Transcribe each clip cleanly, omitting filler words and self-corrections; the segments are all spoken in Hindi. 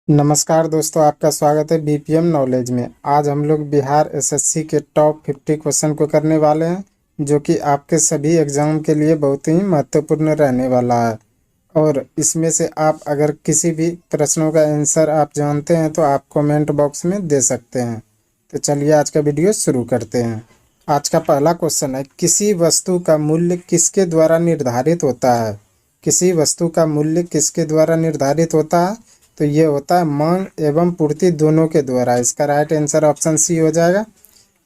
नमस्कार दोस्तों, आपका स्वागत है बीपीएम नॉलेज में। आज हम लोग बिहार एसएससी के टॉप 50 क्वेश्चन को करने वाले हैं, जो कि आपके सभी एग्जाम के लिए बहुत ही महत्वपूर्ण रहने वाला है। और इसमें से आप अगर किसी भी प्रश्नों का आंसर आप जानते हैं तो आप कमेंट बॉक्स में दे सकते हैं। तो चलिए आज का वीडियो शुरू करते हैं। आज का पहला क्वेश्चन है, किसी वस्तु का मूल्य किसके द्वारा निर्धारित होता है? किसी वस्तु का मूल्य किसके द्वारा निर्धारित होता है? तो ये होता है मांग एवं पूर्ति दोनों के द्वारा। इसका राइट आंसर ऑप्शन सी हो जाएगा।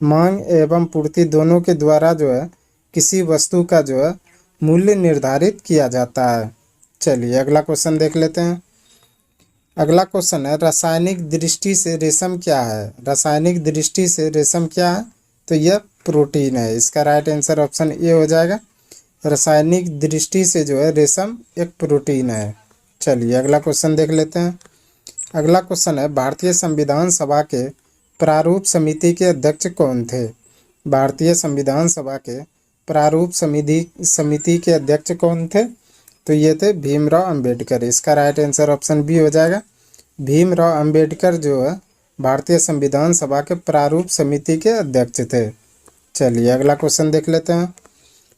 मांग एवं पूर्ति दोनों के द्वारा जो है किसी वस्तु का जो है मूल्य निर्धारित किया जाता है। चलिए अगला क्वेश्चन देख लेते हैं। अगला क्वेश्चन है, रासायनिक दृष्टि से रेशम क्या है? रासायनिक दृष्टि से रेशम क्या है? तो यह प्रोटीन है। इसका राइट आंसर ऑप्शन ए हो जाएगा। रासायनिक दृष्टि से जो है रेशम एक प्रोटीन है। चलिए अगला क्वेश्चन देख लेते हैं। अगला क्वेश्चन है, भारतीय संविधान सभा के प्रारूप समिति के अध्यक्ष कौन थे? भारतीय संविधान सभा के प्रारूप समिति के अध्यक्ष कौन थे? तो ये थे भीमराव अंबेडकर। इसका राइट आंसर ऑप्शन बी हो जाएगा। भीमराव अंबेडकर जो है भारतीय संविधान सभा के प्रारूप समिति के अध्यक्ष थे। चलिए अगला क्वेश्चन देख लेते हैं।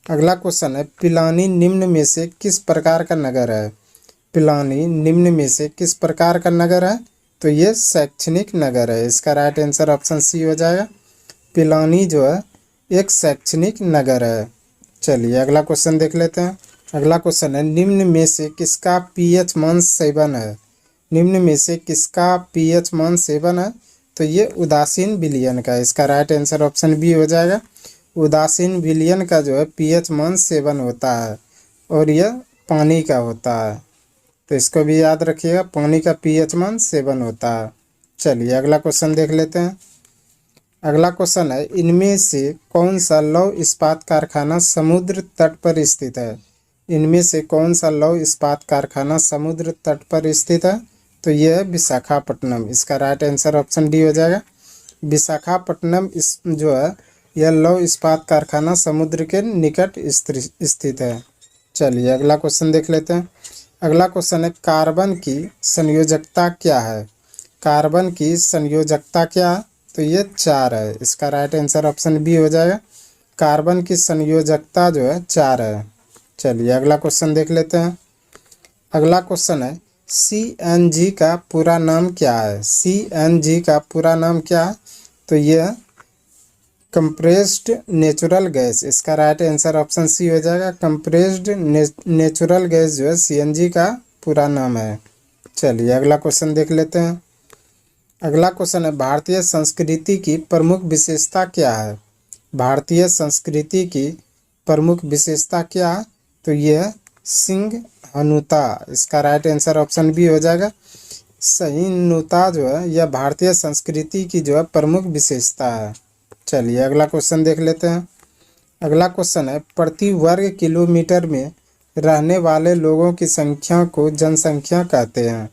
अगला क्वेश्चन है, पिलानी निम्न में से किस प्रकार का नगर है? पिलानी निम्न में से किस प्रकार का नगर है? तो ये शैक्षणिक नगर है। इसका राइट आंसर ऑप्शन सी हो जाएगा। पिलानी जो है एक शैक्षणिक नगर है। चलिए अगला क्वेश्चन देख लेते हैं। अगला क्वेश्चन है, निम्न में से किसका पीएच मान 7 है? निम्न में से किसका पीएच मान 7 है? तो ये उदासीन विलयन का। इसका राइट आंसर ऑप्शन बी हो जाएगा। उदासीन विलयन का जो है पीएच मान 7 होता है और यह पानी का होता है, तो इसको भी याद रखिएगा। पानी का पीएच मान 7 होता है। चलिए अगला क्वेश्चन देख लेते हैं। अगला क्वेश्चन है, इनमें से कौन सा लौह इस्पात कारखाना समुद्र तट पर स्थित है? इनमें से कौन सा लौह इस्पात कारखाना समुद्र तट पर स्थित है? तो यह है विशाखापट्टनम। इसका राइट आंसर ऑप्शन डी हो जाएगा। विशाखापट्टनम इस जो है यह लौह इस्पात कारखाना समुद्र के निकट स्थित है। चलिए अगला क्वेश्चन देख लेते हैं। अगला क्वेश्चन है, कार्बन की संयोजकता क्या है? कार्बन की संयोजकता क्या है? तो ये 4 है। इसका राइट आंसर ऑप्शन बी हो जाएगा। कार्बन की संयोजकता जो है 4 है। चलिए अगला क्वेश्चन देख लेते हैं। अगला क्वेश्चन है, सीएनजी का पूरा नाम क्या है? सीएनजी का पूरा नाम क्या है? तो यह कंप्रेस्ड नेचुरल गैस। इसका राइट आंसर ऑप्शन सी हो जाएगा। कंप्रेस्ड नेचुरल गैस जो है सीएनजी का पूरा नाम है। चलिए अगला क्वेश्चन देख लेते हैं। अगला क्वेश्चन है, भारतीय संस्कृति की प्रमुख विशेषता क्या है? भारतीय संस्कृति की प्रमुख विशेषता क्या है? तो यह सिंहनुता। इसका राइट आंसर ऑप्शन बी हो जाएगा। सहिष्णुता जो है यह भारतीय संस्कृति की जो है प्रमुख विशेषता है। चलिए अगला क्वेश्चन देख लेते हैं। अगला क्वेश्चन है, प्रति वर्ग किलोमीटर में रहने वाले लोगों की संख्या को जनसंख्या कहते हैं।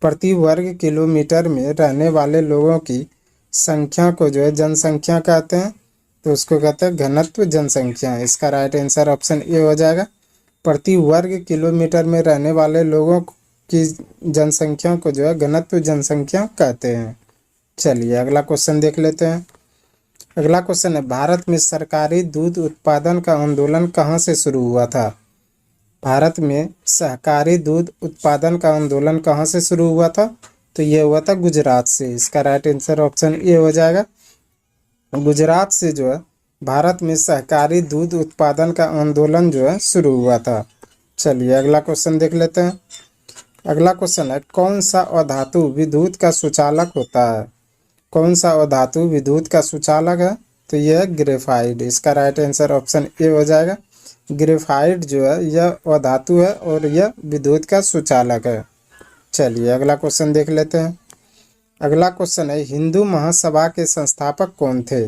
प्रति वर्ग किलोमीटर में रहने वाले लोगों की संख्या को जो है जनसंख्या कहते हैं, तो उसको कहते हैं घनत्व जनसंख्या। इसका राइट आंसर ऑप्शन ए हो जाएगा। प्रति वर्ग किलोमीटर में रहने वाले लोगों की जनसंख्या को जो है घनत्व जनसंख्या कहते हैं। चलिए अगला क्वेश्चन देख लेते हैं। अगला क्वेश्चन है, भारत में सरकारी दूध उत्पादन का आंदोलन कहाँ से शुरू हुआ था? भारत में सहकारी दूध उत्पादन का आंदोलन कहाँ से शुरू हुआ था? तो ये हुआ था गुजरात से। इसका राइट आंसर ऑप्शन ए हो जाएगा। गुजरात से जो है भारत में सहकारी दूध उत्पादन का आंदोलन जो है शुरू हुआ था। चलिए अगला क्वेश्चन देख लेते हैं। अगला क्वेश्चन है, कौन सा अधातु विद्युत का सुचालक होता है? कौन सा अधातु विद्युत का सुचालक है? तो यह है ग्रेफाइट। इसका राइट आंसर ऑप्शन ए हो जाएगा। ग्रेफाइट जो है यह अधातु है और यह विद्युत का सुचालक है। चलिए अगला क्वेश्चन देख लेते हैं। अगला क्वेश्चन है, हिंदू महासभा के संस्थापक कौन थे?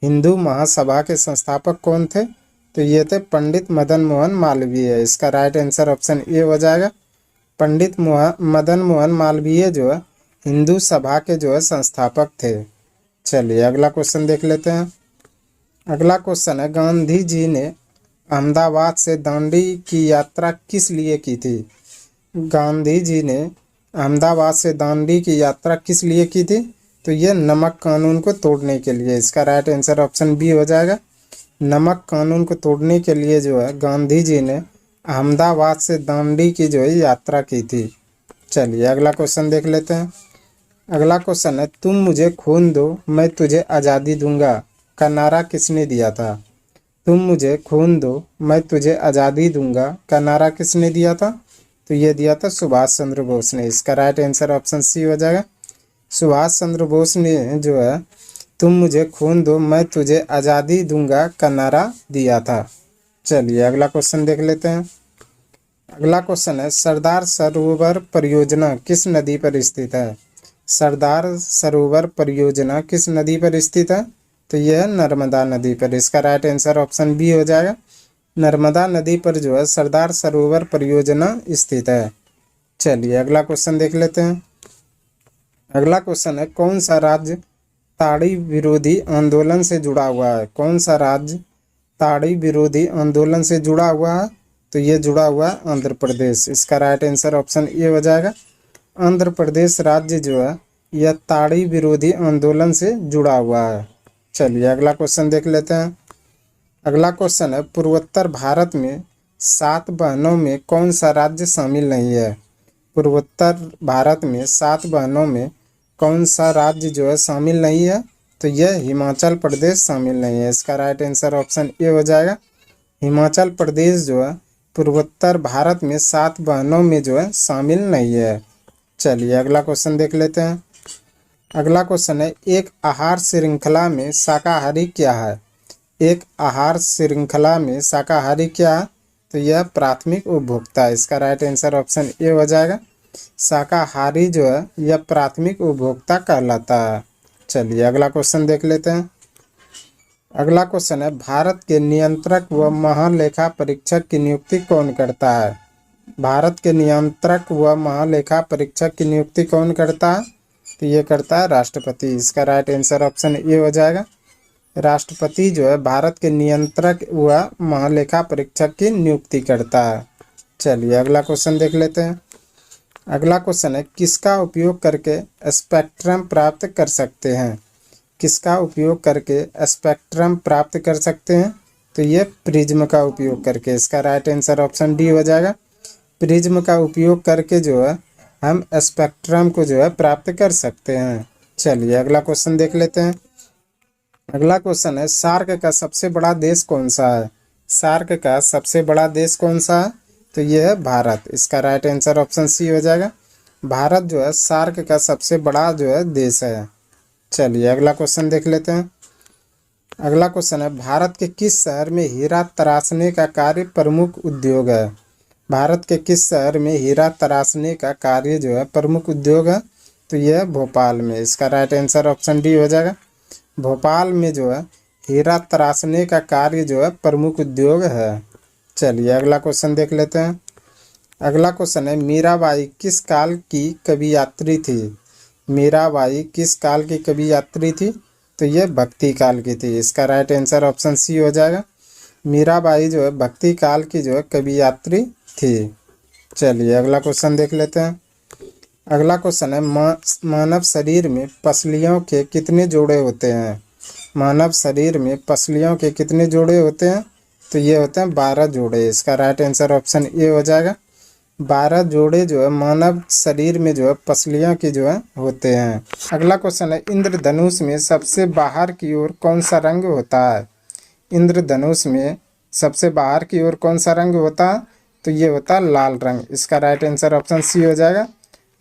हिंदू महासभा के संस्थापक कौन थे? तो ये थे पंडित मदन मोहन मालवीय। इसका राइट आंसर ऑप्शन ए हो जाएगा। पंडित मदन मोहन मालवीय जो है हिंदू सभा के जो है संस्थापक थे। चलिए अगला क्वेश्चन देख लेते हैं। अगला क्वेश्चन है, गांधी जी ने अहमदाबाद से दांडी की यात्रा किस लिए की थी? गांधी जी ने अहमदाबाद से दांडी की यात्रा किस लिए की थी? तो ये नमक कानून को तोड़ने के लिए। इसका राइट आंसर ऑप्शन बी हो जाएगा। नमक कानून को तोड़ने के लिए जो है गांधी जी ने अहमदाबाद से दांडी की जो है यात्रा की थी। चलिए अगला क्वेश्चन देख लेते हैं। अगला क्वेश्चन है, तुम मुझे खून दो मैं तुझे आज़ादी दूंगा का नारा किसने दिया था? तुम मुझे खून दो मैं तुझे आज़ादी दूंगा का नारा किसने दिया था? तो ये दिया था सुभाष चंद्र बोस ने। इसका राइट आंसर ऑप्शन सी हो जाएगा। सुभाष चंद्र बोस ने जो है तुम मुझे खून दो मैं तुझे आज़ादी दूंगा का नारा दिया था। चलिए अगला क्वेश्चन देख लेते हैं। अगला क्वेश्चन है, सरदार सरोवर परियोजना किस नदी पर स्थित है? सरदार सरोवर परियोजना किस नदी पर स्थित है? तो यह है नर्मदा नदी पर। इसका राइट आंसर ऑप्शन बी हो जाएगा। नर्मदा नदी पर जो है सरदार सरोवर परियोजना स्थित है। चलिए अगला क्वेश्चन देख लेते हैं। अगला क्वेश्चन है, कौन सा राज्य ताड़ी विरोधी आंदोलन से जुड़ा हुआ है? कौन सा राज्य ताड़ी विरोधी आंदोलन से जुड़ा हुआ है? तो ये जुड़ा हुआ है आंध्र प्रदेश। इसका राइट आंसर ऑप्शन ए हो जाएगा। आंध्र प्रदेश राज्य जो है यह ताड़ी विरोधी आंदोलन से जुड़ा हुआ है। चलिए अगला क्वेश्चन देख लेते हैं। अगला क्वेश्चन है, पूर्वोत्तर भारत में 7 बहनों में कौन सा राज्य शामिल नहीं है? पूर्वोत्तर भारत में 7 बहनों में कौन सा राज्य जो है शामिल नहीं है? तो यह हिमाचल प्रदेश शामिल नहीं है। इसका राइट आंसर ऑप्शन ए हो जाएगा। हिमाचल प्रदेश जो है पूर्वोत्तर भारत में 7 बहनों में जो है शामिल नहीं है। चलिए अगला क्वेश्चन देख लेते हैं। अगला क्वेश्चन है, एक आहार श्रृंखला में शाकाहारी क्या है? एक आहार श्रृंखला में शाकाहारी क्या है? तो यह प्राथमिक उपभोक्ता है। इसका राइट आंसर ऑप्शन ए हो जाएगा। शाकाहारी जो है यह प्राथमिक उपभोक्ता कहलाता है। चलिए अगला क्वेश्चन देख लेते हैं। अगला क्वेश्चन है, भारत के नियंत्रक व महालेखा परीक्षक की नियुक्ति कौन करता है? भारत के नियंत्रक व महालेखा परीक्षक की नियुक्ति कौन करता है? तो ये करता है राष्ट्रपति। इसका राइट आंसर ऑप्शन ए हो जाएगा। राष्ट्रपति जो है भारत के नियंत्रक व महालेखा परीक्षक की नियुक्ति करता है। चलिए अगला क्वेश्चन देख लेते हैं। अगला क्वेश्चन है, किसका उपयोग करके स्पेक्ट्रम प्राप्त कर सकते हैं? किसका उपयोग करके स्पेक्ट्रम प्राप्त कर सकते हैं? तो ये प्रिज्म का उपयोग करके। इसका राइट आंसर ऑप्शन डी हो जाएगा। प्रिज्म का उपयोग करके जो है हम स्पेक्ट्रम को जो है प्राप्त कर सकते हैं। चलिए अगला क्वेश्चन देख लेते हैं। अगला क्वेश्चन है, सार्क का सबसे बड़ा देश कौन सा है? सार्क का सबसे बड़ा देश कौन सा है? तो यह है भारत। इसका राइट आंसर ऑप्शन सी हो जाएगा। भारत जो है सार्क का सबसे बड़ा जो है देश है। चलिए अगला क्वेश्चन देख लेते हैं। अगला क्वेश्चन है, भारत के किस शहर में हीरा तराशने का कार्य प्रमुख उद्योग है? भारत के किस शहर में हीरा तराशने का कार्य जो है प्रमुख उद्योग है? तो यह है भोपाल में। इसका राइट आंसर ऑप्शन डी हो जाएगा। भोपाल में जो है हीरा तराशने का कार्य जो है प्रमुख उद्योग है। चलिए अगला क्वेश्चन देख लेते हैं। अगला क्वेश्चन है, मीराबाई किस काल की कवि थी? मीराबाई किस काल की कवि यात्री थी? तो यह भक्ति काल की थी। इसका राइट आंसर ऑप्शन सी हो जाएगा। मीराबाई जो है भक्ति काल की जो है कवि यात्री थी। चलिए अगला क्वेश्चन देख लेते हैं। अगला क्वेश्चन है, मानव शरीर में पसलियों के कितने जोड़े होते हैं? मानव शरीर में पसलियों के कितने जोड़े होते हैं? तो ये होते हैं 12 जोड़े। इसका राइट आंसर ऑप्शन ए हो जाएगा। 12 जोड़े जो है मानव शरीर में जो है पसलियों की जो है होते हैं। अगला क्वेश्चन है, इंद्रधनुष में सबसे बाहर की ओर कौन सा रंग होता है? इंद्रधनुष में सबसे बाहर की ओर कौन सा रंग होता है? तो ये होता है लाल रंग। इसका राइट आंसर ऑप्शन सी हो जाएगा।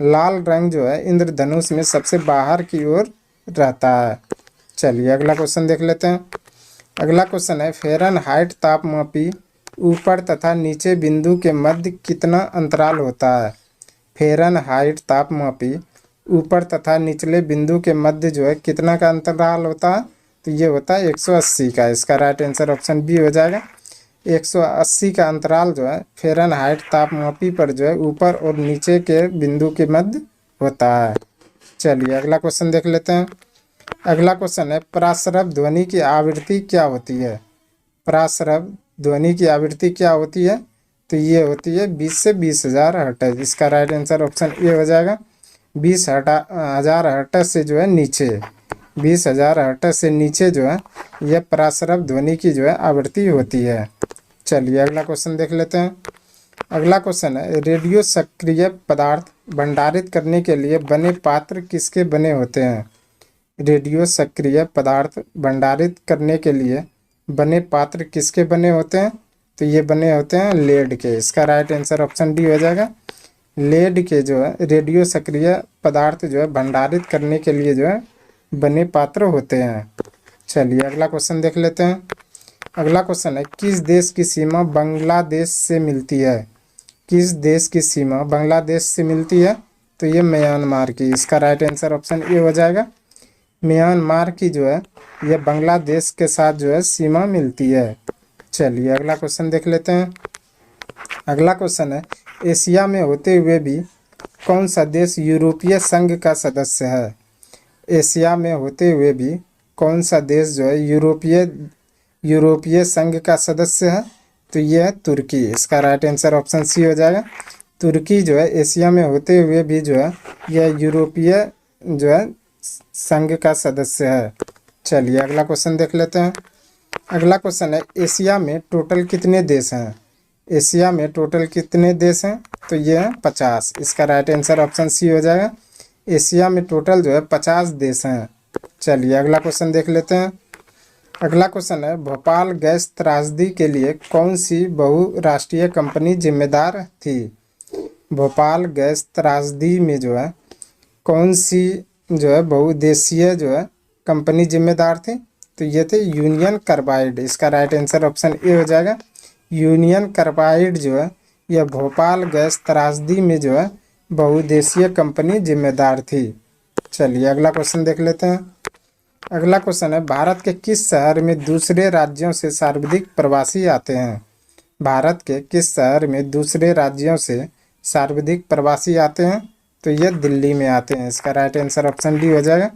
लाल रंग जो है इंद्रधनुष में सबसे बाहर की ओर रहता है। चलिए अगला क्वेश्चन देख लेते हैं। अगला क्वेश्चन है, फ़ारेनहाइट तापमापी ऊपर तथा नीचे बिंदु के मध्य कितना अंतराल होता है? फ़ारेनहाइट तापमापी ऊपर तथा निचले बिंदु के मध्य जो है कितना का अंतराल होता है? तो ये होता है 180 का। इसका राइट आंसर ऑप्शन बी हो जाएगा। 180 का अंतराल जो है फ़ारेनहाइट तापमापी पर जो है ऊपर और नीचे के बिंदु के मध्य होता है। चलिए अगला क्वेश्चन देख लेते हैं। अगला क्वेश्चन है, पराश्रव ध्वनि की आवृत्ति क्या होती है? पराश्रव ध्वनि की आवृत्ति क्या होती है? तो ये होती है 20 से 20,000 हर्ट्ज। इसका राइट आंसर ऑप्शन ए हो जाएगा। 20,000 हर्ट्ज से जो है नीचे, 20,000 हर्ट्ज से नीचे जो है यह पराश्रव ध्वनि की जो है आवृत्ति होती है। चलिए अगला क्वेश्चन देख लेते हैं। अगला क्वेश्चन है, रेडियो सक्रिय पदार्थ भंडारित करने के लिए बने पात्र किसके बने होते हैं? रेडियो सक्रिय पदार्थ भंडारित करने के लिए बने पात्र किसके बने होते हैं? तो ये बने होते हैं लेड के। इसका राइट आंसर ऑप्शन डी हो जाएगा। लेड के जो है रेडियो सक्रिय पदार्थ जो है भंडारित करने के लिए जो है बने पात्र होते हैं। चलिए अगला क्वेश्चन देख लेते हैं। अगला क्वेश्चन है, किस देश की सीमा बांग्लादेश से मिलती है? किस देश की सीमा बांग्लादेश से मिलती है? तो ये म्यांमार की। इसका राइट आंसर ऑप्शन ए हो जाएगा। म्यांमार की जो है यह बांग्लादेश के साथ जो है सीमा मिलती है। चलिए अगला क्वेश्चन देख लेते हैं। अगला क्वेश्चन है, एशिया में होते हुए भी कौन सा देश यूरोपीय संघ का सदस्य है? एशिया में होते हुए भी कौन सा देश जो है यूरोपीय संघ का सदस्य है? तो यह है तुर्की। इसका राइट आंसर ऑप्शन सी हो जाएगा। तुर्की जो है एशिया में होते हुए भी जो है यह यूरोपीय जो है संघ का सदस्य है। चलिए अगला क्वेश्चन देख लेते हैं। अगला क्वेश्चन है, एशिया में टोटल कितने देश हैं? एशिया में टोटल कितने देश हैं? तो ये है 50। इसका राइट आंसर ऑप्शन सी हो जाएगा। एशिया में टोटल जो है 50 देश हैं। चलिए अगला क्वेश्चन देख लेते हैं। अगला क्वेश्चन है, भोपाल गैस त्रासदी के लिए कौन सी बहुराष्ट्रीय कंपनी जिम्मेदार थी? भोपाल गैस त्रासदी में जो है कौन सी जो है बहुउद्देशीय जो है कंपनी जिम्मेदार थी? तो ये थे यूनियन कार्बाइड। इसका राइट आंसर ऑप्शन ए हो जाएगा। यूनियन कार्बाइड जो है यह भोपाल गैस त्रासदी में जो है बहुउद्देशीय कंपनी जिम्मेदार थी। चलिए अगला क्वेश्चन देख लेते हैं। अगला क्वेश्चन है, भारत के किस शहर में दूसरे राज्यों से सर्वाधिक प्रवासी आते हैं? भारत के किस शहर में दूसरे राज्यों से सर्वाधिक प्रवासी आते हैं? तो यह दिल्ली में आते हैं। इसका राइट आंसर ऑप्शन डी हो जाएगा।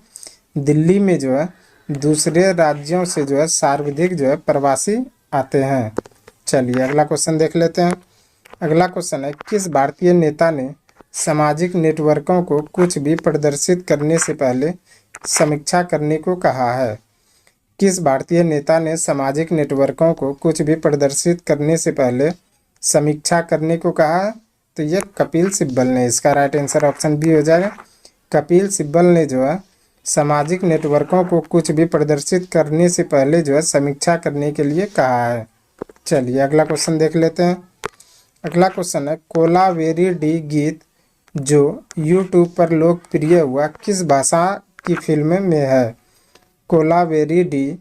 दिल्ली में जो है दूसरे राज्यों से जो है सर्वाधिक जो है प्रवासी आते हैं। चलिए अगला क्वेश्चन देख लेते हैं। अगला क्वेश्चन है, किस भारतीय नेता ने सामाजिक नेटवर्कों को कुछ भी प्रदर्शित करने से पहले समीक्षा करने को कहा है? किस भारतीय नेता ने सामाजिक नेटवर्कों को कुछ भी प्रदर्शित करने से पहले समीक्षा करने को कहा है? तो यह कपिल सिब्बल ने। इसका राइट आंसर ऑप्शन बी हो जाएगा। कपिल सिब्बल ने जो है सामाजिक नेटवर्कों को कुछ भी प्रदर्शित करने से पहले जो है समीक्षा करने के लिए कहा है। चलिए अगला क्वेश्चन देख लेते हैं। अगला क्वेश्चन है, कोलावेरी डी गीत जो यूट्यूब पर लोकप्रिय हुआ किस भाषा की फिल्म में है? कोलावेरी डी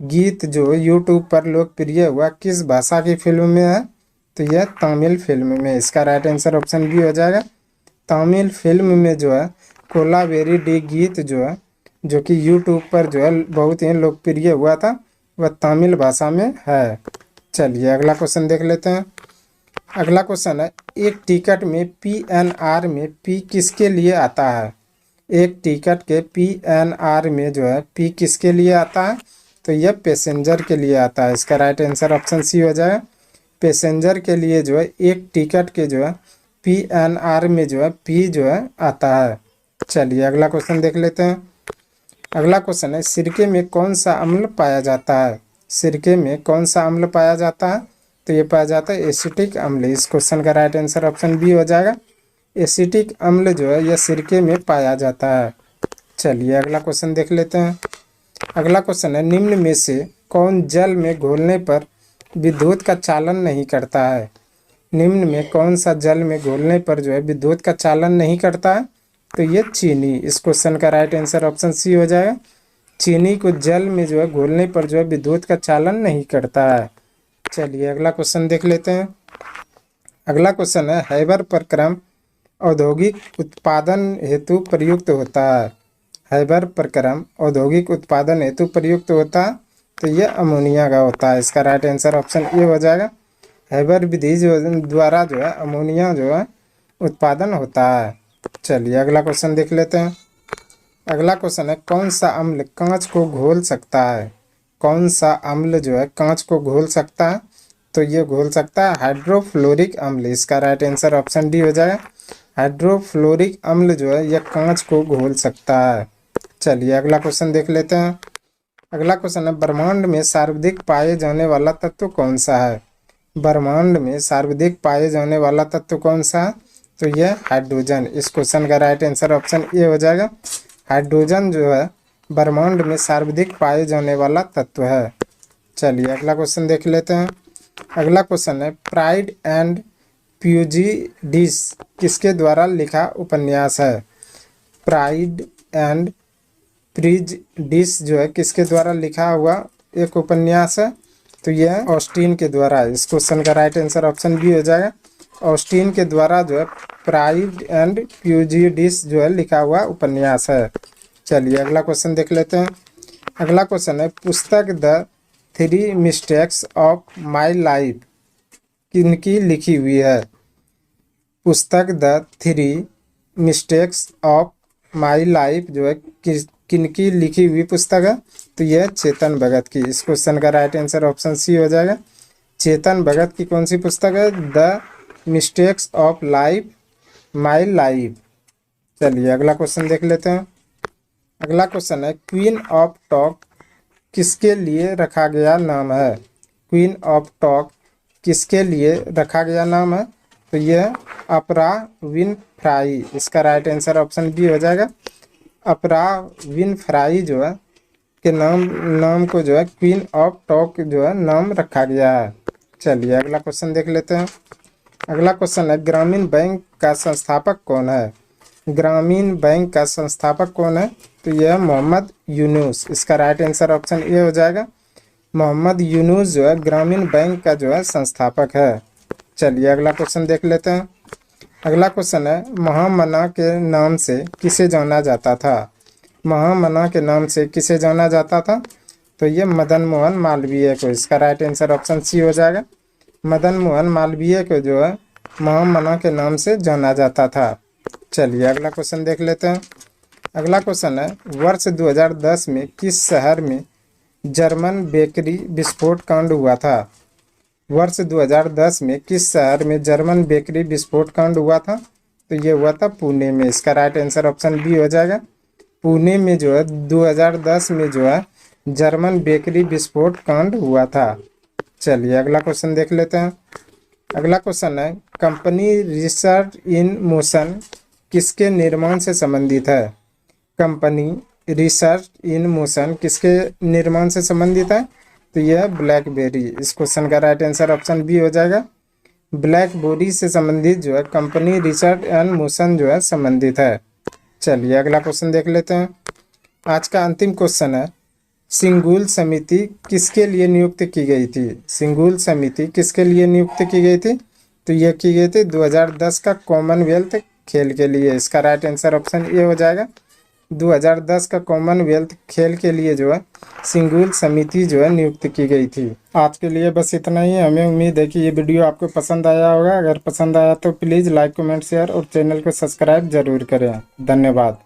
गीत जो यूट्यूब पर लोकप्रिय हुआ किस भाषा की फिल्म में है? तो यह तमिल फिल्म में। इसका राइट आंसर ऑप्शन बी हो जाएगा। तमिल फिल्म में जो है कोलावेरी डी गीत जो है जो कि यूट्यूब पर जो है बहुत ही लोकप्रिय हुआ था वह तमिल भाषा में है। चलिए अगला क्वेश्चन देख लेते हैं। अगला क्वेश्चन है, एक टिकट में पीएनआर में पी किसके लिए आता है? एक टिकट के पीएनआर में जो है पी किसके लिए आता है? तो यह पैसेंजर के लिए आता है। इसका राइट आंसर ऑप्शन सी हो जाएगा। पैसेंजर के लिए जो है एक टिकट के जो है पीएनआर में जो है पी जो है आता है। चलिए अगला क्वेश्चन देख लेते हैं। अगला क्वेश्चन है, सिरके में कौन सा अम्ल पाया जाता है? सिरके में कौन सा अम्ल पाया जाता है? तो ये पाया जाता है एसिटिक अम्ल। इस क्वेश्चन का राइट आंसर ऑप्शन बी हो जाएगा। एसिटिक अम्ल जो है यह सिरके में पाया जाता है। चलिए अगला क्वेश्चन देख लेते हैं। अगला क्वेश्चन है, निम्न में से कौन जल में घोलने पर विद्युत का चालन नहीं करता है? निम्न में कौन सा जल में घोलने पर जो है विद्युत का चालन नहीं करता है? तो ये चीनी। इस क्वेश्चन का राइट आंसर ऑप्शन सी हो जाएगा। चीनी को जल में जो है घोलने पर जो है विद्युत का चालन नहीं करता है। चलिए अगला क्वेश्चन देख लेते हैं। अगला क्वेश्चन है, हैबर प्रक्रम औद्योगिक उत्पादन हेतु प्रयुक्त होता है? हैबर प्रक्रम औद्योगिक उत्पादन हेतु प्रयुक्त होता है? तो यह अमोनिया का होता है। इसका राइट आंसर ऑप्शन ए हो जाएगा। हैबर विधि जो द्वारा जो है अमोनिया जो है उत्पादन होता है। चलिए अगला क्वेश्चन देख लेते हैं। अगला क्वेश्चन है, कौन सा अम्ल कांच को घोल सकता है? कौन सा अम्ल जो है कांच को घोल सकता है? तो ये घोल सकता है हाइड्रोफ्लोरिक अम्ल। इसका राइट आंसर ऑप्शन डी हो जाएगा। हाइड्रोफ्लोरिक अम्ल जो है यह कांच को घोल सकता है। चलिए अगला क्वेश्चन देख लेते हैं। अगला क्वेश्चन है, ब्रह्मांड में सर्वाधिक पाए जाने वाला तत्व कौन सा है? ब्रह्मांड में सर्वाधिक पाए जाने वाला तत्व कौन सा है? तो यह हाइड्रोजन। इस क्वेश्चन का राइट आंसर ऑप्शन ए हो जाएगा। हाइड्रोजन जो है ब्रह्मांड में सर्वाधिक पाए जाने वाला तत्व है। चलिए अगला क्वेश्चन देख लेते हैं। अगला क्वेश्चन है, प्राइड एंड प्रेजुडिस किसके द्वारा लिखा उपन्यास है? प्राइड एंड प्रेजुडिस जो है किसके द्वारा लिखा हुआ एक उपन्यास है? तो यह ऑस्टिन के द्वारा है। इस क्वेश्चन का राइट आंसर ऑप्शन बी हो जाएगा। ऑस्टिन के द्वारा जो है प्राइड एंड प्रेजुडिस जो है लिखा हुआ उपन्यास है। चलिए अगला क्वेश्चन देख लेते हैं। अगला क्वेश्चन है, पुस्तक the 3 mistakes of my life किनकी लिखी हुई है? पुस्तक the 3 mistakes of my life जो है किनकी लिखी हुई पुस्तक है? तो यह चेतन भगत की। इस क्वेश्चन का राइट आंसर ऑप्शन सी हो जाएगा। चेतन भगत की कौन सी पुस्तक है? The mistakes of life my life. चलिए अगला क्वेश्चन देख लेते हैं। अगला क्वेश्चन है, क्वीन ऑफ टॉक किसके लिए रखा गया नाम है? क्वीन ऑफ टॉक किसके लिए रखा गया नाम है? तो यह अपरा विनफ्राई। इसका राइट आंसर ऑप्शन बी हो जाएगा। अपरा विनफ्राई जो है के नाम को जो है क्वीन ऑफ टॉक जो है नाम रखा गया है। चलिए अगला क्वेश्चन देख लेते हैं। अगला क्वेश्चन है, ग्रामीण बैंक का संस्थापक कौन है? ग्रामीण बैंक का संस्थापक कौन है? तो यह मोहम्मद यूनुस। इसका राइट आंसर ऑप्शन ए हो जाएगा। मोहम्मद यूनुस जो है ग्रामीण बैंक का जो है संस्थापक है। चलिए अगला क्वेश्चन देख लेते हैं। अगला क्वेश्चन है, महामना के नाम से किसे जाना जाता था? महामना के नाम से किसे जाना जाता था? तो ये मदन मोहन मालवीय को। इसका राइट आंसर ऑप्शन सी हो जाएगा। मदन मोहन मालवीय को जो है महामना के नाम से जाना जाता था। चलिए अगला क्वेश्चन देख लेते हैं। अगला क्वेश्चन है, वर्ष 2010 में किस शहर में जर्मन बेकरी विस्फोट कांड हुआ था? वर्ष 2010 में किस शहर में जर्मन बेकरी विस्फोट कांड हुआ था? तो ये हुआ था पुणे में। इसका राइट आंसर ऑप्शन बी हो जाएगा। पुणे में जो है 2010 में जो है जर्मन बेकरी विस्फोट कांड हुआ था। चलिए अगला क्वेश्चन देख लेते हैं। अगला क्वेश्चन है, कंपनी रिसर्च इन मोशन किसके निर्माण से संबंधित है? कंपनी रिसर्च इन मोशन किसके निर्माण से संबंधित है? तो यह ब्लैकबेरी। इस क्वेश्चन का राइट आंसर ऑप्शन बी हो जाएगा। ब्लैकबेरी से संबंधित जो है कंपनी रिसर्च एंड मोशन जो है संबंधित है। चलिए अगला क्वेश्चन देख लेते हैं। आज का अंतिम क्वेश्चन है, सिंगुल समिति किसके लिए नियुक्त की गई थी? सिंगुल समिति किसके लिए नियुक्त की गई थी? तो यह की गई थी 2010 का कॉमनवेल्थ खेल के लिए। इसका राइट आंसर ऑप्शन ए हो जाएगा। 2010 का कॉमनवेल्थ खेल के लिए जो है सिंगुल समिति जो है नियुक्त की गई थी। आज के लिए बस इतना ही। हमें उम्मीद है कि ये वीडियो आपको पसंद आया होगा। अगर पसंद आया तो प्लीज़ लाइक कमेंट शेयर और चैनल को सब्सक्राइब जरूर करें। धन्यवाद।